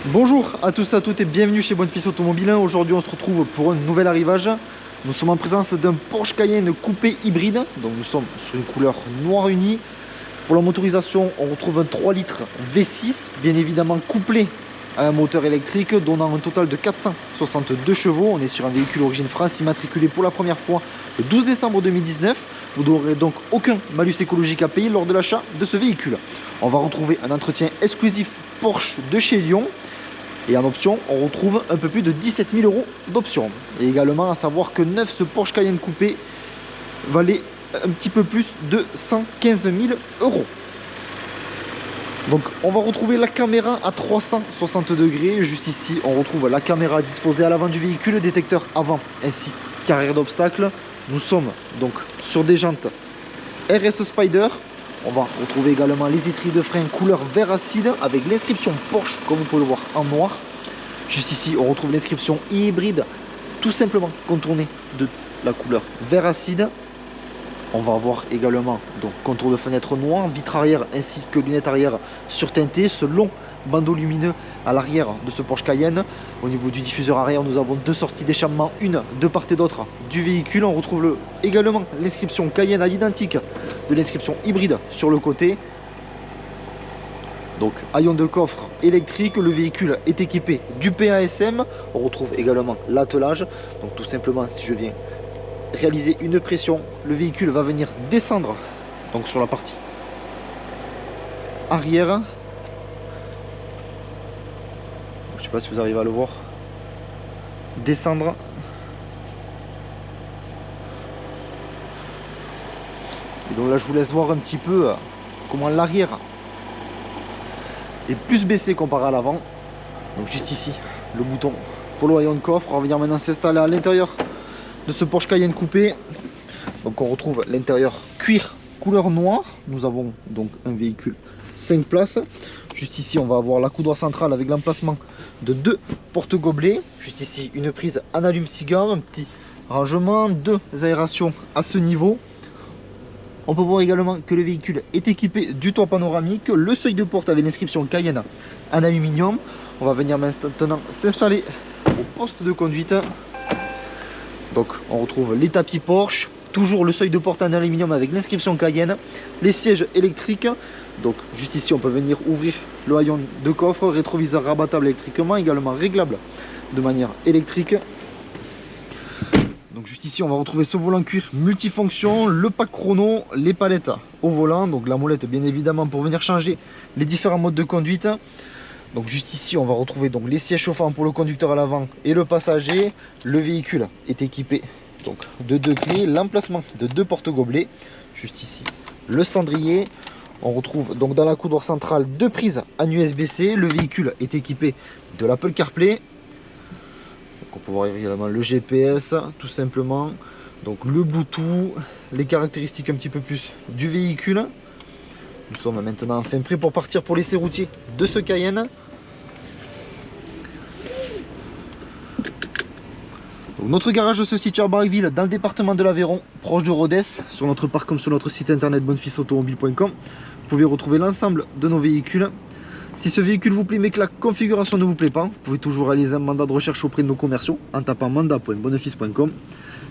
Bonjour à tous et à toutes et bienvenue chez Bonne Fils Automobile. Aujourd'hui on se retrouve pour un nouvel arrivage. Nous sommes en présence d'un Porsche Cayenne coupé hybride. Donc nous sommes sur une couleur noir uni. Pour la motorisation, on retrouve un 3 litres V6, bien évidemment couplé à un moteur électrique, donnant un total de 462 chevaux. On est sur un véhicule origine France, immatriculé pour la première fois le 12 décembre 2019. Vous n'aurez donc aucun malus écologique à payer lors de l'achat de ce véhicule. On va retrouver un entretien exclusif Porsche de chez Lyon. Et en option, on retrouve un peu plus de 17 000 € d'options. Et également à savoir que neuf, ce Porsche Cayenne coupé valait un petit peu plus de 115 000 €. Donc on va retrouver la caméra à 360 degrés. Juste ici, on retrouve la caméra disposée à l'avant du véhicule, détecteur avant ainsi qu'arrière d'obstacles. Nous sommes donc sur des jantes RS Spider. On va retrouver également les étriers de frein couleur vert acide avec l'inscription Porsche, comme vous pouvez le voir en noir. Juste ici, on retrouve l'inscription hybride, tout simplement contournée de la couleur vert acide. On va avoir également donc contour de fenêtre noir, vitre arrière ainsi que lunettes arrière surteintées, ce long bandeau lumineux à l'arrière de ce Porsche Cayenne. Au niveau du diffuseur arrière, nous avons deux sorties d'échappement, une de part et d'autre du véhicule. On retrouve également l'inscription Cayenne à l'identique de l'inscription hybride sur le côté. Donc haillon de coffre électrique, le véhicule est équipé du PASM. On retrouve également l'attelage. Donc tout simplement, si je viens réaliser une pression, le véhicule va venir descendre donc sur la partie arrière. Je ne sais pas si vous arrivez à le voir. Descendre. Et donc là je vous laisse voir un petit peu comment l'arrière est plus baissé comparé à l'avant. Donc juste ici, le bouton pour le haillon de coffre. On va venir maintenant s'installer à l'intérieur de ce Porsche Cayenne coupé. Donc on retrouve l'intérieur cuir couleur noire. Nous avons donc un véhicule 5 places. Juste ici, on va avoir la coudoir centrale avec l'emplacement de deux porte-gobelets. Juste ici, une prise en allume-cigare, un petit rangement, deux aérations à ce niveau. On peut voir également que le véhicule est équipé du toit panoramique, le seuil de porte avec l'inscription Cayenne en aluminium. On va venir maintenant s'installer au poste de conduite. Donc on retrouve les tapis Porsche, toujours le seuil de porte en aluminium avec l'inscription Cayenne, les sièges électriques. Donc juste ici on peut venir ouvrir le haillon de coffre, rétroviseur rabattable électriquement, également réglable de manière électrique. Donc juste ici on va retrouver ce volant cuir multifonction, le pack chrono, les palettes au volant, donc la molette bien évidemment pour venir changer les différents modes de conduite. Donc juste ici on va retrouver donc les sièges chauffants pour le conducteur à l'avant et le passager. Le véhicule est équipé donc de deux clés, l'emplacement de deux porte-gobelets. Juste ici le cendrier. On retrouve donc dans la coudoir centrale deux prises en USB-C. Le véhicule est équipé de l'Apple CarPlay. Donc on peut voir également le GPS tout simplement. Donc le Bluetooth, les caractéristiques un petit peu plus du véhicule. Nous sommes maintenant enfin prêts pour partir pour l'essai routier de ce Cayenne. Donc notre garage se situe à Barqueville dans le département de l'Aveyron, proche de Rodez. Sur notre parc comme sur notre site internet bonnefilsautomobile.com, vous pouvez retrouver l'ensemble de nos véhicules. Si ce véhicule vous plaît mais que la configuration ne vous plaît pas, vous pouvez toujours réaliser un mandat de recherche auprès de nos commerciaux en tapant mandat.bonnefils.com.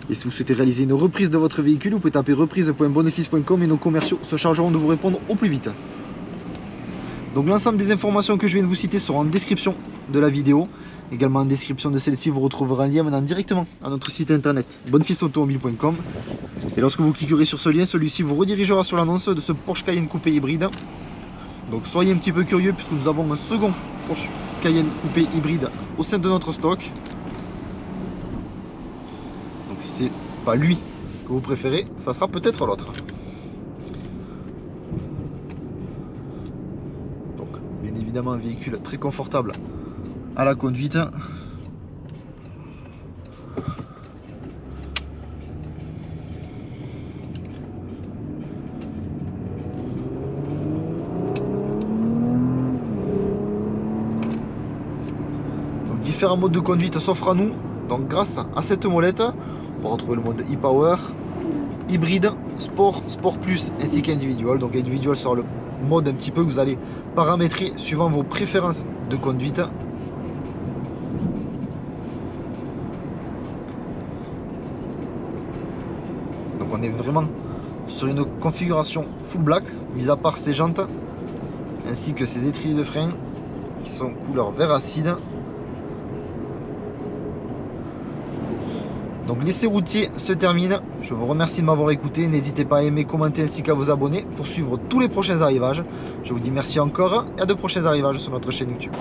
Et si vous souhaitez réaliser une reprise de votre véhicule, vous pouvez taper reprise.bonnefils.com et nos commerciaux se chargeront de vous répondre au plus vite. Donc l'ensemble des informations que je viens de vous citer seront en description de la vidéo. Également en description de celle-ci, vous retrouverez un lien menant directement à notre site internet bonnefilsautomobile.com. Et lorsque vous cliquerez sur ce lien, celui-ci vous redirigera sur l'annonce de ce Porsche Cayenne coupé hybride. Donc soyez un petit peu curieux puisque nous avons un second Porsche Cayenne coupé hybride au sein de notre stock. Donc si c'est pas lui que vous préférez, ça sera peut-être l'autre. Donc bien évidemment un véhicule très confortable à la conduite. Donc différents modes de conduite s'offrent à nous. Donc grâce à cette molette, on va retrouver le mode e-Power, hybride, sport, sport plus ainsi qu'individual. Donc individual sera le mode un petit peu que vous allez paramétrer suivant vos préférences de conduite. Donc on est vraiment sur une configuration full black, mis à part ces jantes, ainsi que ces étriers de frein qui sont couleur vert acide. Donc l'essai routier se termine. Je vous remercie de m'avoir écouté. N'hésitez pas à aimer, commenter ainsi qu'à vous abonner pour suivre tous les prochains arrivages. Je vous dis merci encore et à de prochains arrivages sur notre chaîne YouTube.